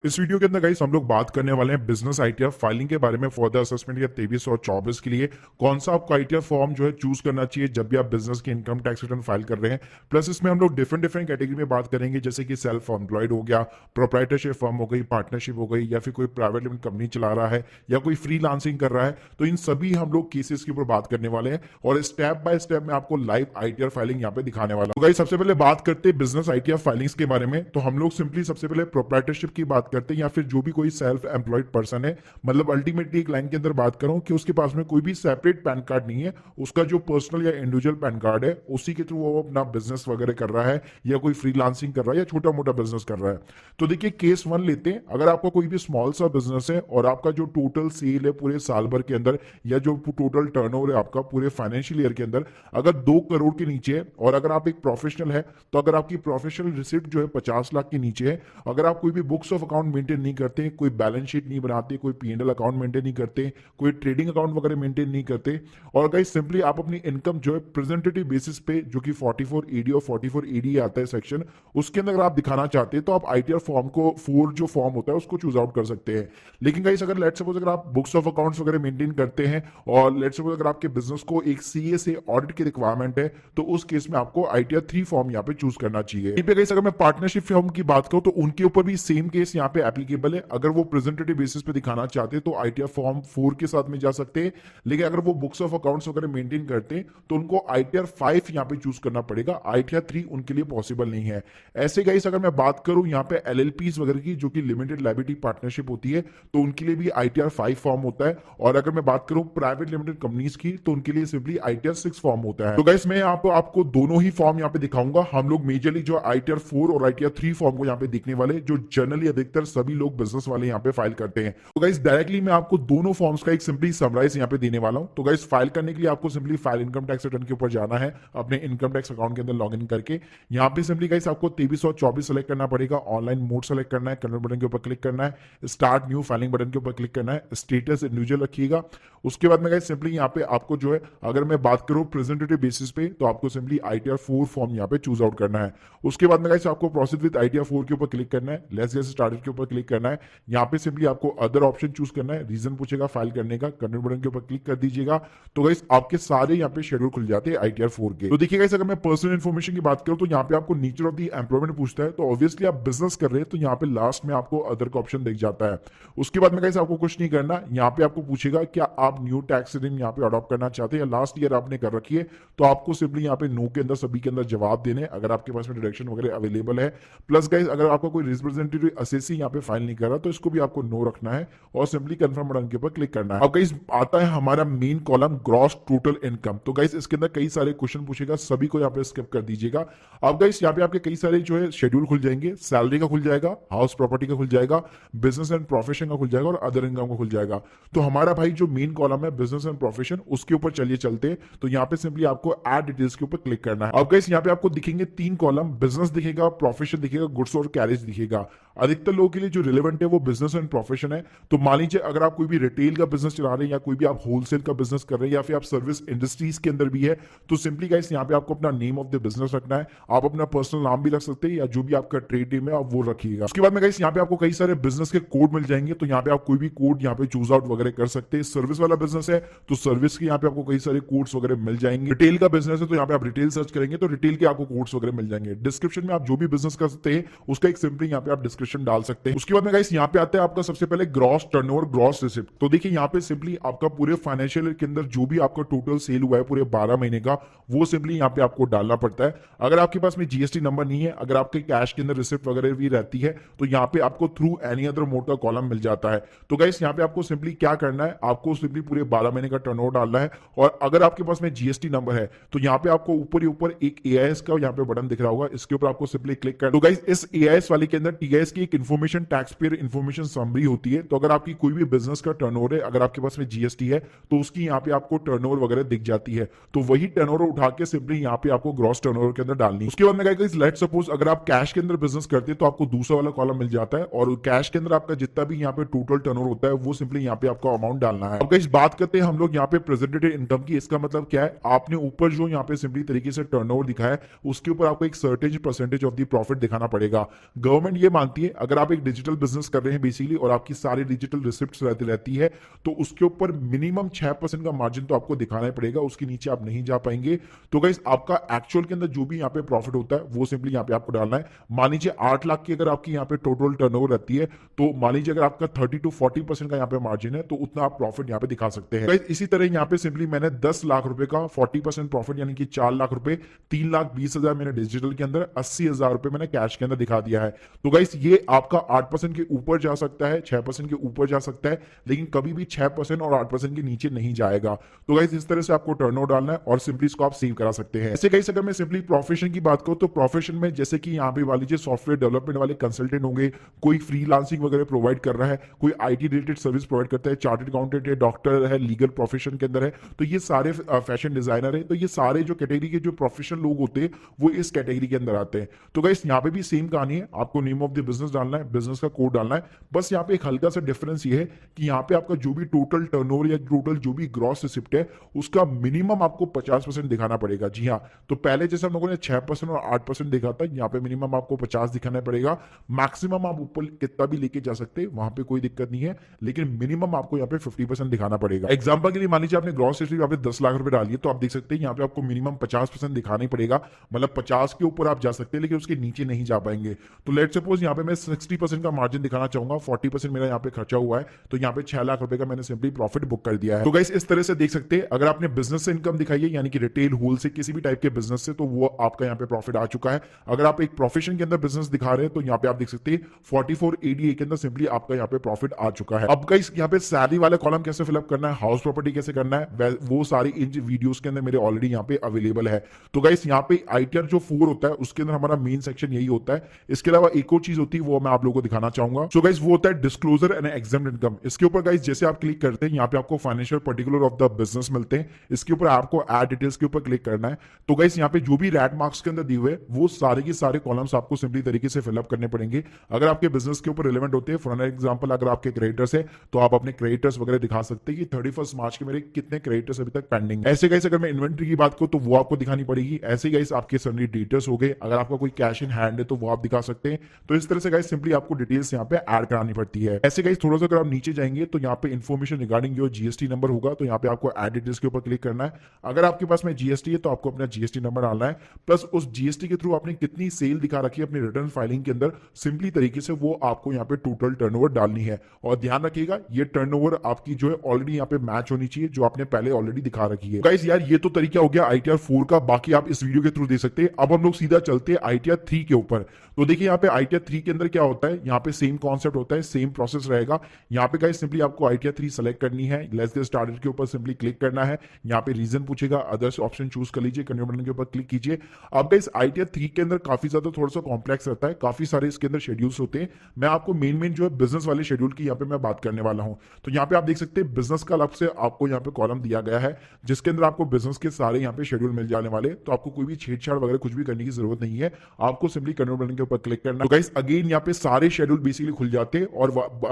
इस वीडियो के अंदर गाइस हम लोग बात करने वाले हैं बिजनेस आईटीआर फाइलिंग के बारे में फॉर द असेसमेंट या 23 और 24 के लिए कौन सा आपको आईटीआर फॉर्म जो है चूज करना चाहिए जब भी आप बिजनेस की इनकम टैक्स रिटर्न फाइल कर रहे हैं। प्लस इसमें हम लोग डिफरेंट डिफरेंट कैटेगरी में बात करेंगे, जैसे कि सेल्फ एम्प्लॉयड हो गया, प्रोप्राइटरशिप फर्म हो गई, पार्टनरशिप हो गई, या फिर कोई प्राइवेट लिमिटेड कंपनी चला रहा है या कोई फ्रीलांसिंग कर रहा है। तो इन सभी हम लोग केसेस के ऊपर बात करने वाले हैं और स्टेप बाय स्टेप में आपको लाइव आईटीआर फाइलिंग यहाँ पे दिखाने वाला हूं। गाइस सबसे पहले बात करते हैं बिजनेस आईटीआर फाइलिंग्स के बारे में। तो हम लोग सिंपली सबसे पहले प्रोप्राइटरशिप की बात करते हैं या फिर जो भी कोई सेल्फ एम्प्लॉयड पर्सन है, मतलब अल्टीमेटली एक लाइन के अंदर बात करूं कि उसके पास में कोई भी सेपरेट पैन कार्ड नहीं है, उसका जो पर्सनल या इंडिविजुअल पैन कार्ड है उसी के थ्रू वो अपना बिजनेस वगैरह कर रहा है या कोई फ्रीलांसिंग कर रहा है या छोटा मोटा बिजनेस कर रहा है। तो देखिए केस वन लेते हैं। अगर आपका कोई भी स्मॉल सा बिजनेस है और आपका जो टोटल सेल है पूरे साल भर के अंदर या जो टोटल टर्नओवर है आपका पूरे फाइनेंशियल ईयर के अंदर अगर 2 करोड़ के नीचे है और अगर आप एक प्रोफेशनल है तो अगर आपकी प्रोफेशनल रिसिप्ट जो है 50 लाख के नीचे है, अगर आप कोई भी बुक्स ऑफ अकाउंट मेंटेन नहीं करते, कोई बैलेंस शीट नहीं बनाते, कोई पीएनएल अकाउंट मेंटेन नहीं करते, कोई ट्रेडिंग अकाउंट वगैरह मेंटेन नहीं करते, और गाइस सिंपली आप अपनी इनकम जो है प्रेजेंटेटिव बेसिस पे जो कि 44 ईडी और 44 ईडी आता है सेक्शन, उसके अंदर अगर आप दिखाना चाहते हैं तो आप आईटीआर फॉर्म को 4 जो फॉर्म होता है उसको चूज आउट कर सकते हैं। लेकिन गाइस अगर लेट्स सपोज अगर आप बुक्स ऑफ अकाउंट्स वगैरह मेंटेन करते हैं और लेट्स सपोज अगर आपके बिजनेस को एक सीए से ऑडिट की रिक्वायरमेंट है तो उस केस में आपको आईटीआर 3 फॉर्म यहाँ पे चूज करना चाहिए। इन पे गाइस अगर मैं पार्टनरशिप फॉर्म की बात करूं तो उनके ऊपर भी सेम केस यहाँ पे एप्लीकेबल है। अगर वो प्रेजेंटेटिव बेसिस पे दिखाना चाहते हैं तो आईटीआर फॉर्म 4 के साथ में जा सकते हैं, लेकिन अगर वो बुक्स ऑफ अकाउंट्स वगैरह मेंटेन करते हैं तो उनको आईटीआर 5 यहाँ पे चूज करना पड़ेगा, आईटीआर 3 उनके लिए पॉसिबल नहीं है। ऐसे गाइस अगर मैं बात करूं यहाँ पे एलएलपीज वगैरह की जो कि लिमिटेड लायबिलिटी पार्टनरशिप होती है तो उनके लिए भी आईटीआर 5 फॉर्म होता है, और अगर मैं बात करूं प्राइवेट लिमिटेड कंपनीज की तो उनके लिए सिंपली आईटीआर 6 फॉर्म होता है। तो गाइस मैं यहाँ पे आपको दोनों ही फॉर्म यहाँ पे दिखाऊंगा। हम लोग मेजरली जो आईटीआर 4 और आईटीआर 3 फॉर्म को यहाँ पे देखने वाले, जो जनरली अधिकतर सभी लोग बिजनेस वाले यहाँ पे फाइल करते हैं। तो गाइस डायरेक्टली मैं आपको दोनों फॉर्म्स का एक सिंपली समराइज यहाँ पे देने वाला हूं। तो गाइस फाइल करने के लिए आपको simply file income tax return के ऊपर जाना है, अपने इनकम टैक्स अकाउंट के अंदर लॉगिन करके यहाँ पे सिंपली गाइस आपको 23 और 24 सेलेक्ट करना पड़ेगा, ऑनलाइन मोड सेलेक्ट करना है, कन्वर्ट बटन के ऊपर क्लिक करना है, स्टार्ट न्यू फाइलिंग बटन के ऊपर क्लिक करना है, स्टेटस इंडिविजुअल रखिएगा। उसके बाद में गाइस सिंपली यहाँ पे आपको जो है अगर मैं बात करूँ प्रेजेंटेटिव बेसिस पे तो आपको सिंपली आईटीआर 4 फॉर्म यहाँ पे चूज आउट करना है। उसके बाद में गाइस आपको प्रोसीड विद आईटीआर 4 के ऊपर क्लिक करना है, लेट्स गेट स्टार्टेड के ऊपर क्लिक करना है। यहाँ पे सिंपली आपको अदर ऑप्शन चूज करना है, रीजन पूछेगा फाइल करने का, कन्वर्ट बटन के ऊपर क्लिक कर दीजिएगा। तो गाइस आपके सारे यहाँ पे शेड्यूल खुल जाते हैं आईटीआर 4 के। तो देखिए गाइस अगर मैं पर्सनल इन्फॉर्मेशन की बात करूँ तो यहाँ पे आपको नेचर ऑफ द एम्प्लॉयमेंट पूछता है, तो ऑब्वियसली आप बिजनेस कर रहे हैं तो यहाँ पे लास्ट में आपको अदर का ऑप्शन दिख जाता है। उसके बाद में गाइस आपको कुछ नहीं करना, यहाँ पे आपको पूछेगा क्या आप न्यू टैक्स रिजीम यहाँ पे अडॉप्ट करना चाहते हैं या लास्ट ईयर आपने कर रखी है, तो आपको सिंपली यहाँ पे नो के अंदर सभी के अंदर जवाब देने, अगर आपके पास में डिडक्शन वगैरह अवेलेबल है। प्लस गाइस अगर आपका कोई रिप्रेजेंटेटिव असेसी यहाँ पे फाइल नहीं कर रहा तो इसको भी आपको नो रखना है और सिंपली कंफर्म बटन के ऊपर क्लिक करना है। अब गाइस आता है हमारा main column gross total income. तो गाइस इसके अंदर कई सारे क्वेश्चन पूछेगा, सभी को यहाँ पे स्किप कर दीजिएगा। अब गाइस यहाँ पे आपके कई सारे जो है शेड्यूल खुल जाएंगे, सैलरी का खुल जाएगा, हाउस प्रॉपर्टी का खुल जाएगा, बिजनेस एंड प्रोफेशन का खुल जाएगा और अदर इनकम का खुल जाएगा। तो हमारा भाई जो मेन कॉलम है बिजनेस एंड प्रोफेशन, उसके ऊपर चलिए चलते। तो यहाँ पे सिंपली आपको ऐड डिटेल्स के ऊपर क्लिक करना है। अब गाइस यहाँ पे आपको दिखेंगे 3 कॉलम, बिजनेस दिखेगा, प्रोफेशन दिखेगा, गुड्स और कैरेज दिखेगा। अधिकतर लोगों के लिए जो रिलेवेंट है वो बिजनेस एंड प्रोफेशन है। तो मान लीजिए अगर आप कोई भी रिटेल का बिजनेस चला रहे हैं या कोई भी आप होलसेल का बिजनेस कर रहे हैं या फिर आप सर्विस इंडस्ट्रीज के अंदर भी है, तो सिंपली गाइस यहाँ पे आपको अपना नेम ऑफ द बिजनेस रखना है। आप अपना पर्सनल नाम भी रख सकते हैं या जो भी आपका ट्रेड नेम है आप वो रखिएगा। उसके बाद में गाइस यहाँ पे आपको कई सारे बिजनेस के कोड मिल जाएंगे, तो यहाँ पे आप कोई भी कोड यहाँ पे चूज आउट वगैरह कर सकते हैं। सर्विस वाला बिजनेस है तो सर्विस के यहाँ पे आपको कई सारे कोड्स वगैरह मिल जाएंगे। रिटेल का बिजनेस है तो यहाँ पे आप रिटेल सर्च करेंगे तो रिटेल के आपको कोड्स वगैरह मिल जाएंगे। डिस्क्रिप्शन में आप जो भी बिजनेस कर सकते हैं उसका एक सिंपली यहाँ पे आप डिस्क्रिप्शन डाल सकते हैं। उसके बाद में गाइस यहाँ पे आता है आपका सबसे पहले ग्रॉस टर्नओवर, ग्रॉस रिसिप्ट। तो देखिए यहाँ पे सिंपली आपका पूरे फाइनेंशियल ईयर के अंदर जो भी आपका टोटल सेल हुआ है पूरे 12 महीने का, वो सिंपली यहाँ पे आपको डालना पड़ता है। अगर आपके पास में जीएसटी नंबर नहीं है, अगर आपके कैश के अंदर रिसिप्ट वगैरह भी रहती है तो यहाँ पे आपको थ्रू एनी अदर मोड का कॉलम मिल जाता है। तो गाइस यहाँ पे आपको सिंपली क्या करना है, आपको सिंपली पूरे 12 महीने का टर्नओवर डालना है, और अगर आपके पास में जीएसटी नंबर है तो यहाँ पे आपको ऊपर ही ऊपर एक एआईएस का यहाँ पे बटन दिख रहा होगा, इसके ऊपर आपको सिंपली क्लिक करना। तो गाइस इस एआईएस वाले के अंदर टीआईएस की एक information, tax payer information summary होती है। तो अगर आपकी कोई भी बिजनेस का टर्नओवर है, अगर आपके पास में जीएसटी है तो उसकी यहाँ पे आपको टर्नओवर वगैरह दिख जाती है, तो वही टर्नओवर उठा के सिंपली यहाँ पे आपको ग्रॉस टर्नओवर के अंदर डालनी है। उसके बाद में गाइस लेट सपोज अगर आप कैश के अंदर बिजनेस करते हैं तो आपको दूसरा वाला कॉलम मिल जाता है, और कैश के अंदर आपका जितना भी यहाँ पे टोटल टर्नओवर होता है वो सिंपली यहाँ पे आपको अमाउंट डालना है। अब गाइस बात करते हैं हम लोग यहाँ पे प्रेजेंटेड इनकम की। इसका मतलब क्या है, आपने ऊपर जो यहाँ पे सिंपली तरीके से टर्नओवर दिखाया है उसके ऊपर आपको एक certain percentage of the profit दिखाना पड़ेगा। गवर्नमेंट ये मानती है अगर आप आप एक डिजिटल बिजनेस कर रहे हैं बेसिकली और आपकी सारी डिजिटल रिसिप्ट रहती है, तो उसके ऊपर मिनिमम 6% का मार्जिन तो आपको दिखाना ही पड़ेगा, उसके नीचे आप नहीं जा पाएंगे। तो गाइस आपका एक्चुअल के अंदर जो भी यहाँ पे प्रॉफिट होता है वो सिंपली यहाँ पे आपको डालना है। मान लीजिए 8 लाख की अगर आपकी यहाँ पे टोटल टर्नओवर रहती है, तो मान लीजिए अगर आपका 30 to 40% का यहाँ पे मार्जिन है, तो उतना आप प्रॉफिट यहाँ पे दिखा सकते हैं। गाइस इसी तरह यहाँ पे सिंपली मैंने 10 लाख रुपए का 40% प्रॉफिट यानी कि 4 लाख रुपए, 3,20,000 मैंने डिजिटल के अंदर, 80,000 रुपए मैंने कैश के अंदर दिखा दिया है। तो गाइस ये आपका 8% के ऊपर जा सकता है, 6% के ऊपर जा सकता है, लेकिन कभी भी 6% और 8% के नीचे नहीं जाएगा। तो गाइस इस तरह से आपको टर्नओवर डालना है और सिंपली इसको आप सेव करा सकते हैं। ऐसे गाइस अगर मैं सिंपली प्रोफेशन की बात करूं तो प्रोफेशन में जैसे कि यहाँ पे मान लीजिए सॉफ्टवेयर डेवलपमेंट वाले कंसल्टेंट होंगे, कोई फ्रीलांसिंग वगैरह प्रोवाइड कर रहा है, कोई आईटी रिलेटेड सर्विस प्रोवाइड करता है, चार्टर्ड अकाउंटेंट है, डॉक्टर है, लीगल प्रोफेशन के अंदर है, तो ये सारे फैशन डिजाइनर है, तो ये सारे जो कैटेगरी के जो प्रोफेशनल लोग होते हैं वो इस कैटेगरी के अंदर आते हैं। तो गाइस यहाँ पे भी सेम कहानी है, आपको नेम ऑफ द बिजनेस डालना है, बिजनेस का कोड डालना है। बस यहाँ पे एक हल्का सा डिफरेंस ये है कि यहाँ पे आपका जो भी टोटल टर्नओवर या टोटल जो भी ग्रॉस रिसिप्ट है उसका मिनिमम आपको 50% दिखाना पड़ेगा। जी हाँ, तो पहले जैसे हम लोगों ने 6% और 8% देखा था, यहाँ पे मिनिमम आपको 50 दिखाना पड़ेगा। मैक्सिमम आप ऊपर कितना भी लेके जा सकते हैं, वहां पे कोई दिक्कत नहीं है, लेकिन मिनिमम आपको यहाँ पे 50% दिखाना पड़ेगा। एग्जांपल के लिए मान लीजिए आपने ग्रॉस रिसिप्ट यहाँ पे 10 लाख रुपए डाली है, तो आप देख सकते हैं यहाँ पे आपको मिनिमम 50% दिखाना ही पड़ेगा, मतलब 50 के ऊपर आप जा सकते हैं लेकिन उसके नीचे नहीं जा पाएंगे। तो लेट सपोज यहाँ पे मैं 60% का मार्जिन दिखाना चाहूंगा, 40% मेरा यहाँ पे खर्चा हुआ है, तो यहाँ पे 6 लाख रुपए का मैंने सिंपली प्रॉफिट बुक कर दिया है। तो गाइस इस तरह से देख सकते हैं, अगर आपने बिजनेस से इनकम दिखाई है यानी कि रिटेल होल से किसी भी टाइप के बिजनेस से, तो वो आपका यहाँ पे प्रॉफिट आ चुका है। अगर आप एक प्रोफेशन के अंदर बिजनेस दिखा रहे हैं तो यहाँ पे आप देख सकते हैं 44 ADA के अंदर सिंपली आपका यहाँ पे प्रॉफिट आ चुका है। अब गाइस यहाँ पे सैलरी वाला कॉलम कैसे फिलअप करना है, हाउस प्रॉपर्टी कैसे करना है, वो सारी इन वीडियोस के अंदर मेरे ऑलरेडी यहाँ पे अवेलेबल है। तो गाइस यहाँ पे ITR जो 4 होता है उसके अंदर हमारा मेन सेक्शन यही होता है। इसके अलावा एक और चीज होती है वो मैं आप लोगों को दिखाना चाहूंगा। सो गाइस वो होता है डिस्क्लोजर एंड एग्जम्प्ट इनकम। इसके ऊपर गाइस जैसे आप क्लिक करते हैं यहाँ पे आपको financial particular of the business मिलते हैं, इसके ऊपर आपको ऐड डिटेल्स के ऊपर क्लिक करना है। तो गाइस यहाँ पे जो भी रैट मार्क्स के अंदर दिए हुए वो सारे के सारे कॉलम्स आपको सिंपली तरीके से फिलअप करने पड़ेंगे अगर आपके बिजनेस के ऊपर रिलेवेंट होते हैं। फॉर एग्जांपल अगर आपके क्रेडिटर्स है तो आप अपने क्रेडिटर्स वगैरह दिखा सकते हैं कि 31 मार्च के मेरे कितने क्रेडिटर्स अभी तक पेंडिंग। ऐसे गाइस अगर मैं इन्वेंट्री की बात करूं तो वो आपको दिखानी पड़ेगी। ऐसे गाइस आपके सन्नी डिटेल्स हो गए, अगर आपका कोई कैश इन हैंड है तो वो आप दिखा सकते हैं। तो इस तरह से गाइस सिंपली आपको डिटेल्स यहाँ पे ऐड करानी पड़ती है। ऐसे गाइस थोड़ा सा अगर आप नीचे जाएंगे तो यहाँ पे information regarding your GST number होगा, तो यहाँ पे आपको ऐड डिटेल्स के ऊपर क्लिक करना है। अगर आपके पास में जीएसटी है तो आपको अपना जीएसटी नंबर डालना है, प्लस उस जीएसटी के थ्रू आपने कितनी सेल दिखा रखी है अपनी रिटर्न फाइलिंग के अंदर, सिंपली तरीके से वो आपको यहाँ पे टोटल टर्नओवर डालनी है। और ध्यान रखिएगा ये टर्नओवर आपकी जो है ऑलरेडी यहाँ पे मैच होनी चाहिए जो आपने पहले ऑलरेडी दिखा रखी है। गाइस यार ये तो तरीका हो गया ITR 4 का, बाकी आप इस वीडियो के थ्रू देख सकते हैं। अब हम लोग सीधा चलते हैं ITR 3 के ऊपर। तो देखिए यहाँ पे ITR 3 के अंदर क्या होता है, यहाँ पे सेम कॉन्सेप्ट होता है, सेम प्रोसेस रहेगा। यहाँ पे गाइस सिंपली आपको ITR 3 सेलेक्ट करनी है, लेट्स गेट स्टार्टेड के ऊपर सिंपली क्लिक करना है। यहाँ पे रीजन पूछेगा, अदर्स ऑप्शन चूज कर लीजिए, कंटिन्यू बटन के ऊपर क्लिक कीजिए। अब गाइस ITR 3 के अंदर काफी ज्यादा थोड़ा सा कॉम्प्लेक्स रहता है, काफी सारे इसके अंदर शेड्यूल्स होते हैं। मैं आपको मेन जो है बिजनेस वाले शेड्यूल की यहाँ पे मैं बात करने वाला हूँ। तो यहाँ पे आप देख सकते हैं बिजनेस का अलग से आपको यहाँ पे कॉलम दिया गया है जिसके अंदर आपको बिजनेस के सारे यहाँ पे शेड्यूल मिल जाने वाले। तो आपको कोई भी छेड़छाड़ वगैरह कुछ भी करने की जरूरत नहीं है, आपको सिंपली कंटिन्यू बटन के ऊपर क्लिक करना। तो गाइस अगेन यहाँ पे सारे शेड्यूल बेसिकली खुल जाते हैं और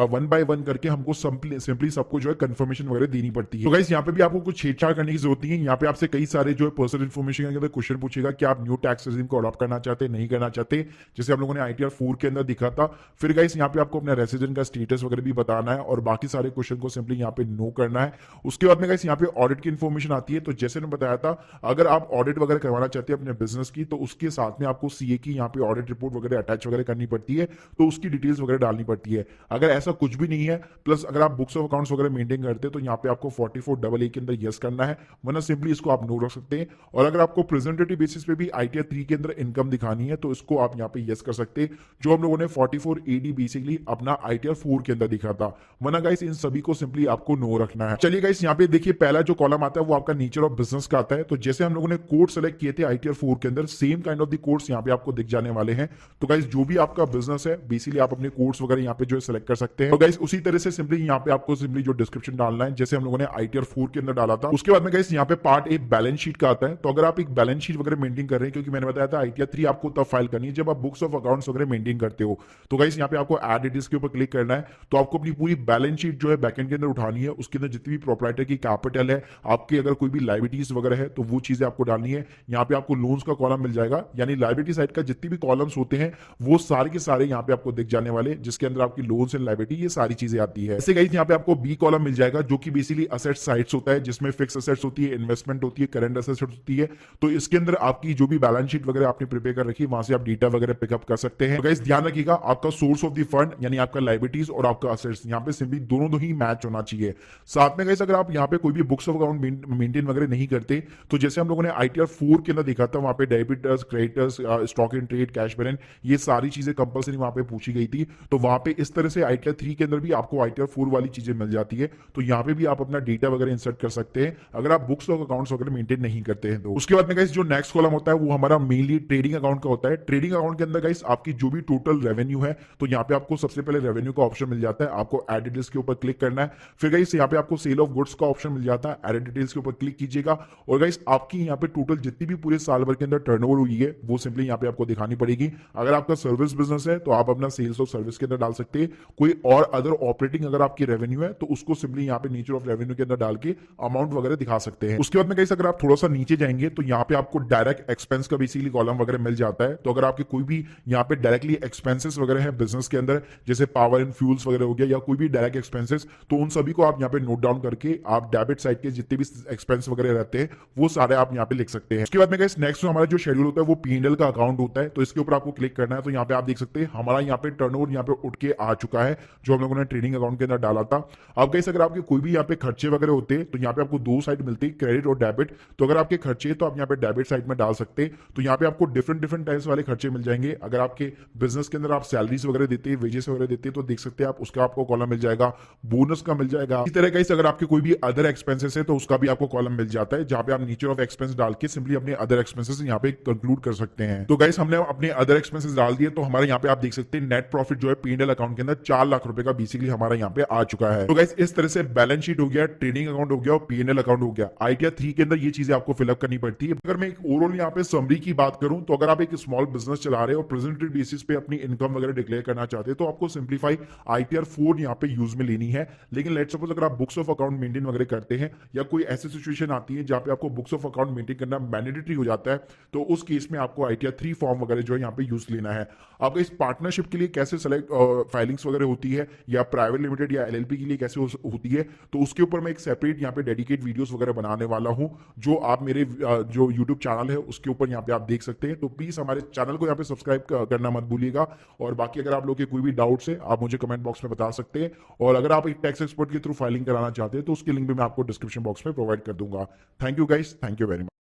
1 by 1 करके हमको सिंपली सबको जो है कंफर्मेशन वगैरह देनी पड़ती है। तो गाइस यहाँ पे भी आपको कुछ छेड़छाड़ करने की जरूरत नहीं है। यहाँ पे आपसे कई सारे जो है पर्सनल इन्फॉर्मेशन के अंदर क्वेश्चन पूछेगा कि आप न्यू टैक्स रेजिम को अडॉप्ट करना चाहते हैं, नहीं करना चाहते, जैसे हम लोगों ने ITR 4 के अंदर दिखा था। फिर गाइस यहाँ पे आपको अपना रेसिडेंट का स्टेटस वगैरह भी बताना है और बाकी सारे क्वेश्चन को सिंपली यहाँ पे नो करना है। उसके बाद में गाइस यहाँ पे ऑडिट की इन्फॉर्मेशन आती है। तो जैसे मैंने बताया था अगर आप ऑडिट वगैरह करवाना चाहते हैं अपने बिजनेस की तो उसके साथ में आपको CA की यहाँ पे ऑडिट रिपोर्ट वगैरह अटैच वगैरह करनी पड़ती है, तो उसकी डिटेल्स वगैरह डालनी पड़ती है। अगर ऐसा कुछ भी नहीं है, प्लस अगर आप बुक्स ऑफ अकाउंट्स वगैरह मेंटेन करते हैं तो यहाँ पे आपको 44AA के अंदर यस करना है, वरना सिंपली इसको आप नो रख सकते हैं। और अगर आपको प्रेजेंटेटिव बेसिस पे भी ITR 3 के अंदर इनकम दिखानी है तो इसको आप यहाँ पे यस कर सकते हैं, जो हम लोगों ने 44AD बेसिकली अपना ITR 4 के अंदर दिखा था। वरना गाइस इन सभी को सिंपली आपको नो रखना है। चलिए गाइस यहाँ पे देखिए पहला जो कॉलम आता है वो आपका नेचर ऑफ बिजनेस का आता है। तो जैसे हम लोगों ने कोड सेलेक्ट किए थे ITR 4 के अंदर, same kind of the codes यहाँ पे आपको दिख जाने वाले हैं। तो गाइस जो भी आपका बिजनेस है बेसिकली आप अपने कोड्स वगैरह यहाँ पे जो है सेलेक्ट कर सकते हैं। तो गाइस उसी तरह से सिंपली यहाँ पे आपको सिंपली जो डिस्क्रिप्शन डालना है जैसे हम लोगों ने ITR 4 के अंदर डाला था। उसके बाद में गाइस यहाँ पे पार्ट एक बैलेंस शीट का आता है। तो अगर आप एक बैलेंस शीट वगैरह मेंटेन कर रहे हैं, क्योंकि मैंने बताया था ITR 3 आपको तब फाइल करनी है जब आप बुक्स ऑफ अकाउंट्स वगैरह मेंटेन करते हो। तो गाइस यहाँ पे आपको ऐड डिटेल्स के ऊपर क्लिक करना है। तो आपको अपनी पूरी बैलेंस शीट जो है बैकएंड के अंदर उठानी है, उसके अंदर जितनी भी प्रोप्राइटर की कैपिटल है, आपकी अगर कोई भी लायबिलिटीज वगैरह है तो वो चीजें आपको डालनी है। यहाँ पे आपको लोन्स का कॉलम मिल जाएगा, यानी लायबिलिटी साइड का जितनी भी कॉलम्स होते हैं वो सारे के सारे यहाँ पे आपको आपको दिख जाने वाले, जिसके अंदर आपकी लोन्स एंड लायबिलिटी ये सारी चीजें आती है। ऐसे गाइस यहाँ पे आपको बी कॉलम मिल जाएगा, जो कि बेसिकली असेट साइड्स होता है, जिसमें फिक्स असेट्स होती है, इन्वेस्टमेंट होती है, करंट असेट्स होती है। तो इसके अंदर आपकी जो भी बैलेंस शीट वगैरह आपने प्रिपेयर कर रखी है, वहां से आप डेटा वगैरह पिकअप कर सकते हैं। तो गाइस ध्यान रखिएगा, आपका सोर्स ऑफ द फंड यानी आपका लायबिलिटीज और आपका असेट्स यहाँ पे सिंपली दोनों ही मैच होना चाहिए। साथ में गाइस अगर आप यहाँ पे कोई भी बुक्स ऑफ अकाउंट मेंटेन वगैरह नहीं करते, तो जैसे हम लोगों ने ITR 4 के अंदर देखा था, वहां पे debtors, creditors, stock in trade, cash balance, ये सारी चीजें कंपलसरी वहां पे पूछी गई थी। तो वहां पे इस तरह से ITR 3 के अंदर भी आपको ITR 4 वाली चीजें मिल जाती है। तो यहाँ पे भी आप अपना डेटा वगैरह इंसर्ट कर सकते हैं अगर आप बुक्स ऑफ अकाउंट्स वगैरह मेंटेन नहीं करते हैं। तो उसके बाद में गाइस जो नेक्स्ट कॉलम होता है वो हमारा मेनली ट्रेडिंग अकाउंट का होता है। ट्रेडिंग अकाउंट के अंदर गाइस आपकी जो भी टोटल रेवेन्यू है, तो यहाँ पे आपको सबसे पहले रेवेन्यू का ऑप्शन मिल जाता है, आपको एड डिटेल्स के ऊपर क्लिक करना है। फिर गाइस यहाँ पे आपको सेल ऑफ गुड्स का ऑप्शन मिल जाता है, एड डिटेल्स के ऊपर क्लिक कीजिएगा। और गाइस आपकी यहाँ पे टोटल जितनी भी पूरे साल भर के अंदर टर्नओवर हुई है वो सिंपली यहाँ पे आपको दिखानी पड़ेगी। अगर आपका सर्विस बिजनेस है तो आप अपना सेल्स और सर्विस के अंदर डाल सकते हैं। कोई और अदर ऑपरेटिंग अगर आपकी रेवेन्यू है तो उसको सिंपली यहाँ पे नेचर ऑफ रेवेन्यू के अंदर डाल के अमाउंट वगैरह दिखा सकते हैं। उसके बाद में गाइस अगर आप थोड़ा सा नीचे जाएंगे तो यहाँ पे आपको डायरेक्ट एक्सपेंस का बेसिकली कॉलम वगैरह मिल जाता है। तो अगर आपके कोई भी यहाँ पे डायरेक्टली एक्सपेंसेस वगैरह है बिजनेस के अंदर, जैसे पावर एंड फ्यूल्स वगैरह हो गया या कोई भी डायरेक्ट एक्सपेंसेस, तो उन सभी को आप यहाँ पे नोट डाउन करके आप डेबिट साइड के जितने भी एक्सपेंस वगैरह रहते हैं वो सारे आप यहाँ पे लिख सकते हैं। उसके बाद में गाइस नेक्स्ट हमारा जो शेड्यूल होता है वो P&L का अकाउंट होता है। तो इसके ऊपर आपको क्लिक करना है। तो यहाँ पे आप देख सकते हैं हमारा यहाँ पे टर्नओवर यहाँ पे उठ के आ चुका है, जो हम लोगों ने ट्रेडिंग अकाउंट के अंदर डाला था। अब गाइस अगर आपके कोई भी यहाँ पे खर्चे वगैरह होते हैं तो यहाँ पे आपको दो साइड मिलती है, क्रेडिट और डेबिट। तो अगर आपके खर्चे तो आप यहाँ पे डेबिट साइड में डाल सकते हैं। तो यहाँ पे आपको डिफरेंट डिफरेंट टाइप्स वाले खर्चे मिल जाएंगे। अगर आपके बिजनेस के अंदर आप सैलरीज वगैरह देते हैं, वेजेस वगैरह देते हैं, तो देख सकते हैं आप उसका आपको कॉलम मिल जाएगा, बोनस का मिल जाएगा। इसी तरह गाइस अगर आपके कोई भी अदर एक्सपेंसेस है तो उसका भी आपको कॉलम मिल जाता है, जहां पे आप नेचर ऑफ एक्सपेंस डाल के सिंपली अपने अदर एक्सपेंसेस यहाँ पे कंक्लूड कर सकते हैं। तो गाइस हमने अपने अदर एक्सपेंसेस डाल दिए, तो हमारे यहाँ पे आप देख सकते हैं नेट प्रॉफिट जो है P&L अकाउंट के अंदर 4 लाख रुपए का बेसिकली हमारा यहाँ पे आ चुका है। तो गाइस इस तरह से बैलेंस शीट हो गया, ट्रेडिंग अकाउंट हो गया और P&L अकाउंट हो गया। ITR 3 के अंदर ये चीजें आपको फिलअप करनी पड़ती है। अगर मैं एक ओवरऑल यहाँ पे समरी की बात करूं, तो अगर आप एक स्मॉल बिजनेस चला रहे हैं और प्रेजेंटेड बेसिस पे अपनी इनकम वगैरह डिक्लेयर करना चाहते हैं, तो आपको सिंप्लीफाई ITR 4 यहाँ पे यूज में लेनी है। लेकिन लेट्स सपोज अगर आप बुक्स ऑफ अकाउंट मेंटेन वगैरह करते हैं या कोई ऐसी सिचुएशन आती है जहां पे आपको बुक्स ऑफ अकाउंट मेंटेन करना मैंडेटरी हो जाता है, तो उस केस में आपको ITR 3 फॉर्म वगैरह जो है यहाँ पे यूज लेना है। आपका इस पार्टनरशिप के लिए कैसे सेलेक्ट फाइलिंग्स वगैरह होती है, या प्राइवेट लिमिटेड या LLP के लिए कैसे होती है, तो उसके ऊपर मैं एक सेपरेट यहाँ पे डेडिकेट वीडियोस वगैरह बनाने वाला हूँ, जो आप मेरे जो यूट्यूब चैनल है उसके ऊपर यहाँ पे आप देख सकते हैं। तो प्लीज हमारे चैनल को यहाँ पे सब्सक्राइब करना मत भूलिएगा। और बाकी अगर आप लोग के कोई भी डाउट्स है आप मुझे कमेंट बॉक्स में बता सकते हैं। और अगर आप एक टैक्स एक्सपर्ट के थ्रू फाइलिंग कराना चाहते हैं तो उसकी लिंक भी मैं आपको डिस्क्रिप्शन बॉक्स में प्रोवाइड कर दूंगा। Thank you guys, thank you very much.